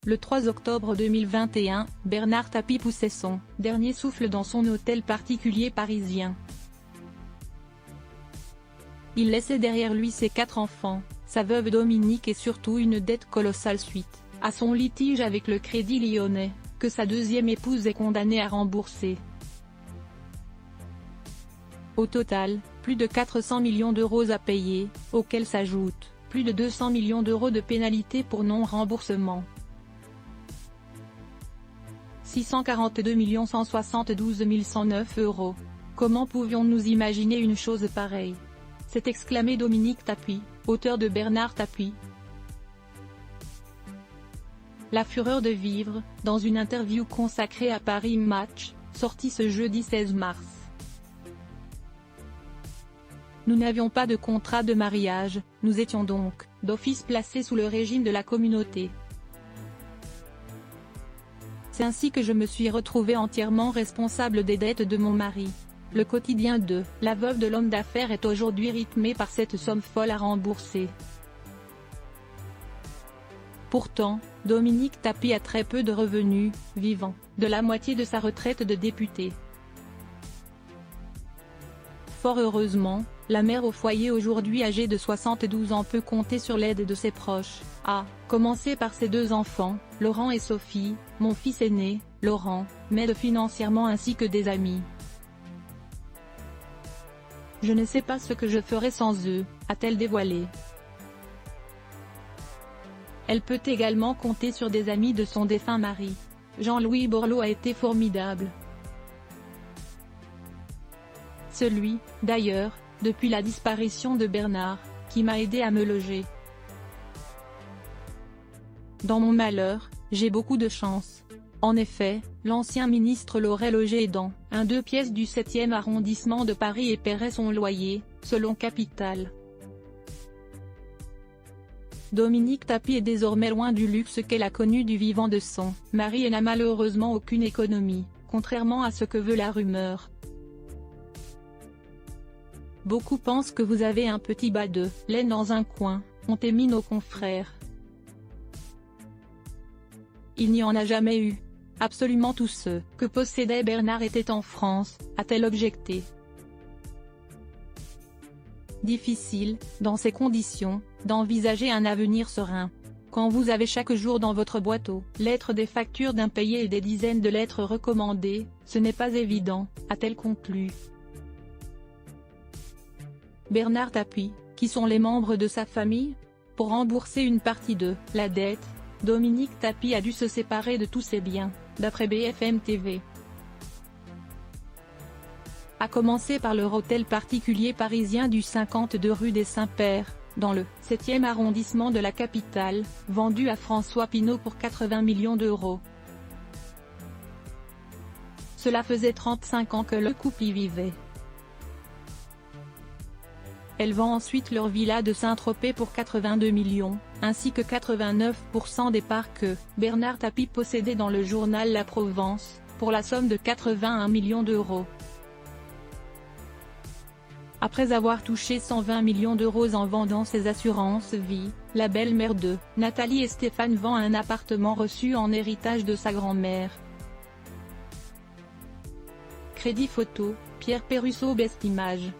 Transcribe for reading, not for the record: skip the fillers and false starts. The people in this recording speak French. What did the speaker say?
Le 3 octobre 2021, Bernard Tapie poussait son dernier souffle dans son hôtel particulier parisien. Il laissait derrière lui ses 4 enfants, sa veuve Dominique et surtout une dette colossale suite à son litige avec le Crédit Lyonnais, que sa deuxième épouse est condamnée à rembourser. Au total, plus de 400 millions d'euros à payer, auxquels s'ajoutent plus de 200 millions d'euros de pénalités pour non-remboursement. 642 172 109 €. Comment pouvions-nous imaginer une chose pareille? S'est exclamé Dominique Tapie, auteur de Bernard Tapie. La fureur de vivre, dans une interview consacrée à Paris Match, sortie ce jeudi 16 mars. Nous n'avions pas de contrat de mariage, nous étions donc, d'office placés sous le régime de la communauté. C'est ainsi que je me suis retrouvée entièrement responsable des dettes de mon mari. Le quotidien de la veuve de l'homme d'affaires est aujourd'hui rythmé par cette somme folle à rembourser. Pourtant, Dominique Tapie a très peu de revenus, vivant de la moitié de sa retraite de député. Fort heureusement, la mère au foyer aujourd'hui âgée de 72 ans peut compter sur l'aide de ses proches, à commencer par ses 2 enfants, Laurent et Sophie. Mon fils aîné, Laurent, m'aide financièrement ainsi que des amis. Je ne sais pas ce que je ferais sans eux, a-t-elle dévoilé. Elle peut également compter sur des amis de son défunt mari. Jean-Louis Borloo a été formidable. Celui, d'ailleurs, depuis la disparition de Bernard, qui m'a aidé à me loger. Dans mon malheur, j'ai beaucoup de chance. En effet, l'ancien ministre l'aurait logé dans un 2 pièces du 7e arrondissement de Paris et paierait son loyer, selon Capital. Dominique Tapie est désormais loin du luxe qu'elle a connu du vivant de son mari et n'a malheureusement aucune économie, contrairement à ce que veut la rumeur. Beaucoup pensent que vous avez un petit bas de laine dans un coin, ont émis nos confrères. Il n'y en a jamais eu. Absolument tout ce que possédait Bernard était en France, a-t-elle objecté. Difficile, dans ces conditions, d'envisager un avenir serein. Quand vous avez chaque jour dans votre boîte aux lettres des factures d'impayés et des dizaines de lettres recommandées, ce n'est pas évident, a-t-elle conclu. Bernard Tapie, qui sont les membres de sa famille? Pour rembourser une partie de la dette, Dominique Tapie a dû se séparer de tous ses biens, d'après BFM TV. A commencer par leur hôtel particulier parisien du 52 rue des Saints-Pères, dans le 7e arrondissement de la capitale, vendu à François Pinault pour 80 millions d'euros. Cela faisait 35 ans que le couple y vivait. Elle vend ensuite leur villa de Saint-Tropez pour 82 millions, ainsi que 89% des parts que Bernard Tapie possédait dans le journal La Provence, pour la somme de 81 millions d'euros. Après avoir touché 120 millions d'euros en vendant ses assurances vie, la belle-mère de Nathalie et Stéphane vend un appartement reçu en héritage de sa grand-mère. Crédit photo, Pierre Pérusso Best Image.